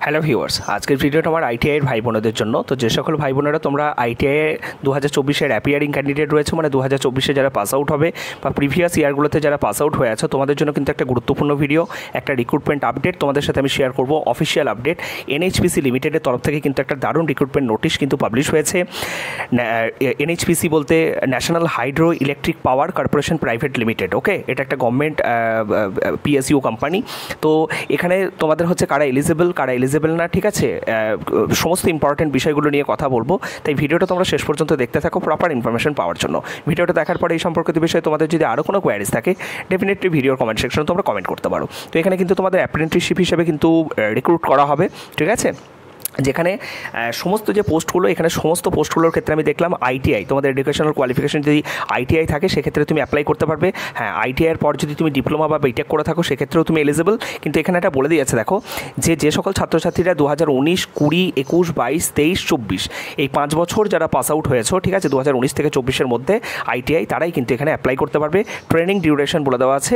Hello viewers, আজকের ভিডিওটা আমার আইটিআইয়ের ভাই বোনদের জন্য। তো যে সকল ভাই বোনেরা তোমরা আইটিআই 2024-এর অ্যাপিয়ারিং ক্যান্ডিডেট রয়েছে, মানে 2024-এ যারা পাস আউট হবে বা প্রিভিয়াস ইয়ারগুলোতে যারা পাস আউট হয়ে আছে, তোমাদের জন্য কিন্তু একটা গুরুত্বপূর্ণ ভিডিও, একটা রিক্রুটমেন্ট আপডেট তোমাদের সাথে আমি শেয়ার করব। অফিসিয়াল আপডেট, এনএইচপিসি লিমিটেডের তরফ থেকে কিন্তু একটা দারুণ রিক্রুটমেন্ট নোটিশ কিন্তু পাবলিশ হয়েছে। এনএইচপিসি বলতে National Hydro Electric Power Corporation Private Limited. Okay, এটা একটা গভর্নমেন্ট পিএসইউ কোম্পানি। তো এখানে তোমাদের হচ্ছে কারা এলিজিবল, কারা এলিজিবল না, ঠিক আছে, সমস্ত ইম্পর্টেন্ট বিষয়গুলো নিয়ে কথা বলবো। তাই ভিডিওটা তোমরা শেষ পর্যন্ত দেখতে থাকো প্রপার ইনফরমেশন পাওয়ার জন্য। ভিডিওটা দেখার পরে এই সম্পর্কিত বিষয়ে তোমাদের যদি আরও কোনো কোয়ারিজ থাকে, ডেফিনেটলি ভিডিওর কমেন্ট সেকশনে তোমরা কমেন্ট করতে পারো। তো এখানে কিন্তু তোমাদের অ্যাপ্রেন্টিসশিপ হিসেবে কিন্তু রিক্রুট করা হবে, ঠিক আছে। যেখানে সমস্ত যে পোস্টগুলো, এখানে সমস্ত পোস্টগুলোর ক্ষেত্রে আমি দেখলাম আইটিআই, তোমাদের এডুকেশনাল কোয়ালিফিকেশন যদি আইটিআই থাকে সেক্ষেত্রে তুমি অ্যাপ্লাই করতে পারবে। হ্যাঁ, আইটিআইয়ের পর যদি তুমি ডিপ্লোমা বা বিটেক করে থাকো সেক্ষেত্রেও তুমি এলিজিবল। কিন্তু এখানে একটা বলে দিয়েছে, দেখো যে সকল ছাত্রছাত্রীরা 2019, 20, 21, 22, 23, 24 এই 5 বছর যারা পাস আউট হয়েছো, ঠিক আছে, 2019 থেকে 24-এর মধ্যে আইটিআই, তারাই কিন্তু এখানে অ্যাপ্লাই করতে পারবে। ট্রেনিং ডিউরেশন বলে দেওয়া আছে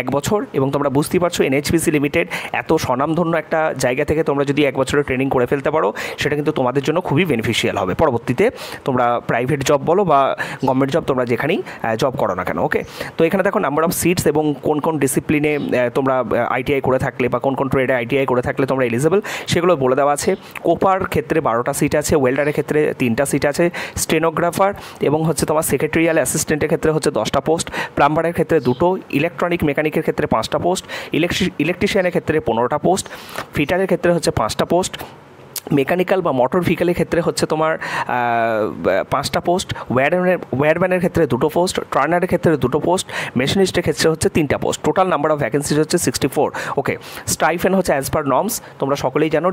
1 বছর। এবং তোমরা বুঝতেই পারছো এনএইচপিসি লিমিটেড এত স্বনামধন্য একটা জায়গা থেকে তোমরা যদি 1 বছরের ট্রেনিং করে ফেলতে পারো, সেটা কিন্তু তোমাদের জন্য খুবই বেনিফিশিয়াল হবে। পরবর্তীতে তোমরা প্রাইভেট জব বলো বা গভর্নমেন্ট জব, তোমরা যেখানেই জব করো না কেন। ওকে, তো এখানে দেখো নাম্বার অফ সিটস এবং কোন কোন ডিসিপ্লিনে তোমরা আইটিআই করে থাকলে বা কোন কোন ট্রেডে আইটিআই করে থাকলে তোমরা এলিজিবল, সেগুলো বলে দেওয়া আছে। কোপার ক্ষেত্রে 12টা সিট আছে, ওয়েল্ডারের ক্ষেত্রে 3টা সিট আছে, স্টেনোগ্রাফার এবং হচ্ছে তোমার সেক্রেটারিয়াল অ্যাসিস্ট্যান্টের ক্ষেত্রে হচ্ছে 10টা পোস্ট, প্লাম্বারের ক্ষেত্রে 2টো, ইলেকট্রনিক মেকানিকের ক্ষেত্রে 5টা পোস্ট, ইলেকট্রিশিয়ানের ক্ষেত্রে 15টা পোস্ট, ফিটারের ক্ষেত্রে হচ্ছে 5টা পোস্ট, মেকানিক্যাল বা মোটর ভেহিকেলের ক্ষেত্রে হচ্ছে তোমার 5টা পোস্ট, ওয়্যারম্যানের ক্ষেত্রে 2টো পোস্ট, টার্নারের ক্ষেত্রে 2টো পোস্ট, মেশিনিস্টের ক্ষেত্রে হচ্ছে 3টা post. Total number of vacancies হচ্ছে 64। ওকে, স্টাইফেন হচ্ছে অ্যাজ পার নর্মস, তোমরা সকলেই জানো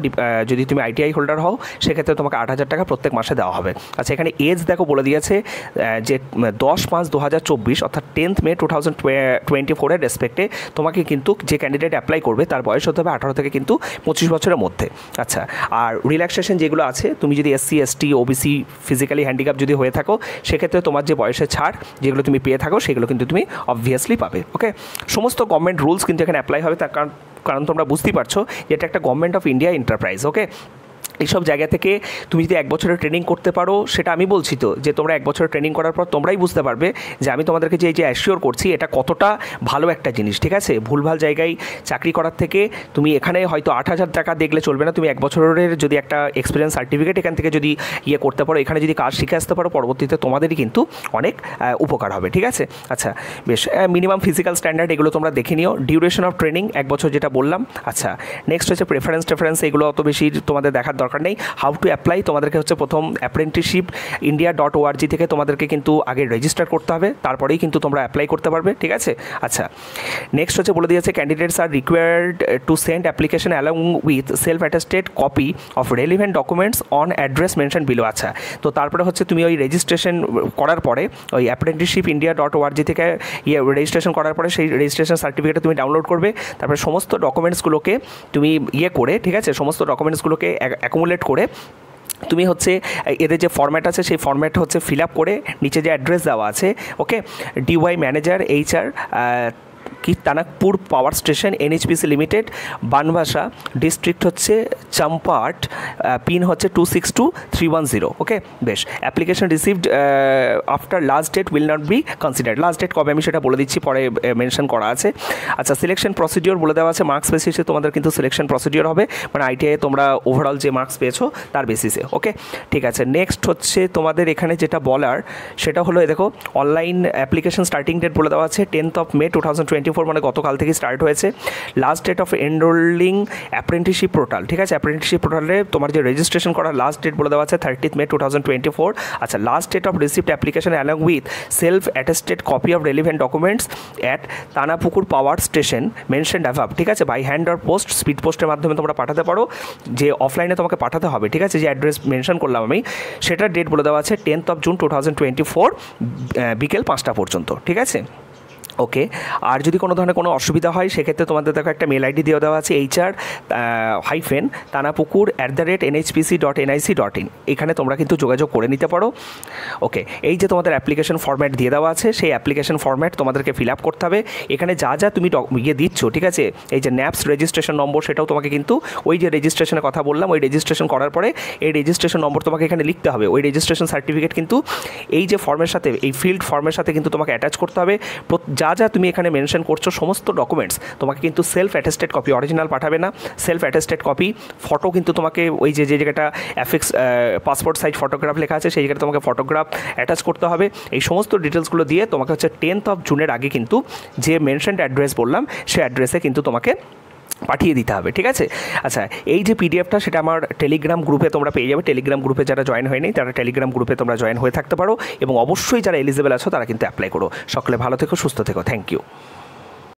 যদি তুমি আইটিআই হোল্ডার হও সেক্ষেত্রে তোমাকে 8,000 টাকা প্রত্যেক মাসে দেওয়া হবে। আচ্ছা, এখানে এজ দেখো বলে দিয়েছে যে 10/5/2024 অর্থাৎ 10th May 2024-এর রেসপেক্টে তোমাকে কিন্তু যে ক্যান্ডিডেট অ্যাপ্লাই করবে তার বয়স হতে হবে 18 থেকে কিন্তু 25 বছরের মধ্যে। আচ্ছা, আর রিল্যাক্সেশন যেগুলো আছে, তুমি যদি SC, ST, OBC, physically handicap যদি হয়ে থাকো সেক্ষেত্রে তোমার যে বয়সের ছাড় যেগুলো তুমি পেয়ে থাকো সেগুলো কিন্তু তুমি অবভিয়াসলি পাবে। ওকে, সমস্ত গভর্নমেন্ট রুলস কিন্তু এখানে অ্যাপ্লাই হবে, তার কারণ তোমরা বুঝতেই পারছো যে এটা একটা গভর্নমেন্ট অফ ইন্ডিয়া এন্টারপ্রাইজ। ওকে, এইসব জায়গা থেকে তুমি যদি 1 বছরের ট্রেনিং করতে পারো, সেটা আমি বলছি তো যে তোমরা 1 বছরের ট্রেনিং করার পর তোমরাই বুঝতে পারবে যে আমি তোমাদেরকে যে অ্যাসিওর করছি এটা কতটা ভালো একটা জিনিস, ঠিক আছে। ভুলভাল জায়গায় চাকরি করার থেকে তুমি এখানে হয়তো 8,000 টাকা দেখলে চলবে না, তুমি 1 বছরের যদি একটা এক্সপিরিয়েন্স সার্টিফিকেট এখান থেকে যদি করতে পারো, এখানে যদি কাজ শিখে আসতে পারো, পরবর্তীতে তোমাদেরই কিন্তু অনেক উপকার হবে, ঠিক আছে। আচ্ছা, বেশ, মিনিমাম ফিজিক্যাল স্ট্যান্ডার্ড এগুলো তোমরা দেখে নিও। ডিউরেশন অফ ট্রেনিং 1 বছর, যেটা বললাম। আচ্ছা, নেক্সট হচ্ছে প্রেফারেন্স, এগুলো অত বেশি তোমাদের দেখার দরকার নেই। হাউ টু অ্যাপ্লাই, তোমাদেরকে হচ্ছে প্রথম অ্যাপ্রেন্টিসশিপ india.org থেকে তোমাদেরকে কিন্তু আগে রেজিস্টার করতে হবে, তারপরেই কিন্তু তোমরা অ্যাপ্লাই করতে পারবে, ঠিক আছে। আচ্ছা, নেক্সট হচ্ছে বলে দিয়েছে candidates are required to send application along with self attested copy of relevant documents on address mention below. আচ্ছা, তো তারপরে হচ্ছে তুমি ওই রেজিস্ট্রেশন করার পরে ওই অ্যাপ্রেন্টিসশিপ india.org থেকে রেজিস্ট্রেশন করার পরে সেই রেজিস্ট্রেশন সার্টিফিকেটটা তুমি ডাউনলোড করবে। তারপরে সমস্ত ডকুমেন্টসগুলোকে তুমি করে, ঠিক আছে, সমস্ত ডকুমেন্টসগুলোকে অ্যাকুমুলেট করে তুমি হচ্ছে এদের যে ফর্ম্যাট আছে সেই ফর্ম্যাট হচ্ছে ফিল আপ করে নিচে যে অ্যাড্রেস দেওয়া আছে, ওকে, ডিওয়াই ম্যানেজার HR কি Tanakpur power station NHPC limited, Banbasa district হচ্ছে চম্পাট, পিন হচ্ছে 262310। ওকে, বেশ, application received after last date will not be considered. Last date কবে আমি সেটা বলে দিচ্ছি, পরে মেনশন করা আছে। আচ্ছা, সিলেকশন প্রসিডিওর বলে দেওয়া আছে, মার্কস বেসিসে তোমাদের কিন্তু সিলেকশন প্রসিডিওর হবে, মানে আইটিআই তোমরা ওভারঅল যে মার্কস পেয়েছো তার বেসিসে। ওকে, ঠিক আছে। নেক্সট হচ্ছে তোমাদের এখানে যেটা বলার সেটা হলো, দেখো অনলাইন অ্যাপ্লিকেশন স্টার্টিং ডেট বলে দেওয়া আছে 10th May 2024, মানে গতকাল থেকে স্টার্ট হয়েছে। Last date of enrolling apprenticeship portal, ঠিক আছে, অ্যাপ্রেন্টিসশিপ পোর্টালে তোমার যে রেজিস্ট্রেশন করার লাস্ট ডেট বলে দেওয়া আছে 30th May 2024। আচ্ছা, last date of receipt application along with self attested copy of relevant documents at Tanakpur power station mentioned above, ঠিক আছে, by hand or post, speed পোস্টের মাধ্যমে তোমরা পাঠাতে পারো, যে অফলাইনে তোমাকে পাঠাতে হবে, ঠিক আছে, যে অ্যাড্রেস মেনশন করলাম আমি সেটার ডেট বলে দেওয়া আছে 10th June 2024 বিকেল 5টা পর্যন্ত, ঠিক আছে। ওকে, আর যদি কোনো ধরনের কোনো অসুবিধা হয় সেক্ষেত্রে তোমাদের দেখো একটা মেল আইডি দিয়ে দেওয়া আছে hr-tanapukur@nhpc.nic.in, এখানে তোমরা কিন্তু যোগাযোগ করে নিতে পারো। ওকে, এই যে তোমাদের অ্যাপ্লিকেশন ফরম্যাট দিয়ে দেওয়া আছে, সেই অ্যাপ্লিকেশন ফরম্যাট তোমাদেরকে ফিল আপ করতে হবে। এখানে যা যা তুমি দিচ্ছ, ঠিক আছে, এই যে ন্যাপস রেজিস্ট্রেশন নম্বর, সেটাও তোমাকে কিন্তু ওই যে রেজিস্ট্রেশনের কথা বললাম, ওই রেজিস্ট্রেশন করার পরে এই রেজিস্ট্রেশন নম্বর তোমাকে এখানে লিখতে হবে। ওই রেজিস্ট্রেশন সার্টিফিকেট কিন্তু এই যে ফর্মের সাথে, এই ফিল্ড ফর্মের সাথে কিন্তু তোমাকে অ্যাটাচ করতে হবে। যা যা তুমি এখানে মেনশন করছো সমস্ত ডকুমেন্টস তোমাকে কিন্তু সেলফ অ্যাটেস্টেড কপি, অরিজিনাল পাঠাবে না, সেলফ অ্যাটেস্টেড কপি। ফটো কিন্তু তোমাকে ওই যে জায়গাটা অ্যাফিক্স পাসপোর্ট সাইজ ফটোগ্রাফ লেখা আছে সেই জায়গাটা তোমাকে ফটোগ্রাফ অ্যাটাচ করতে হবে। এই সমস্ত ডিটেলসগুলো দিয়ে তোমাকে হচ্ছে 10th জুনের আগে কিন্তু যে মেনশনড অ্যাড্রেস বললাম সেই অ্যাড্রেসে কিন্তু তোমাকে পাঠিয়ে দিতে হবে, ঠিক আছে। আচ্ছা, এই যে পিডিএফটা সেটা আমার টেলিগ্রাম গ্রুপে তোমরা পেয়ে যাবে। টেলিগ্রাম গ্রুপে যারা জয়েন হয়নি তারা টেলিগ্রাম গ্রুপে তোমরা জয়েন হয়ে থাকতে পারো, এবং অবশ্যই যারা এলিজিবল আছো তারা কিন্তু অ্যাপ্লাই করো। সকলে ভালো থেকো, সুস্থ থেকো, থ্যাংক ইউ।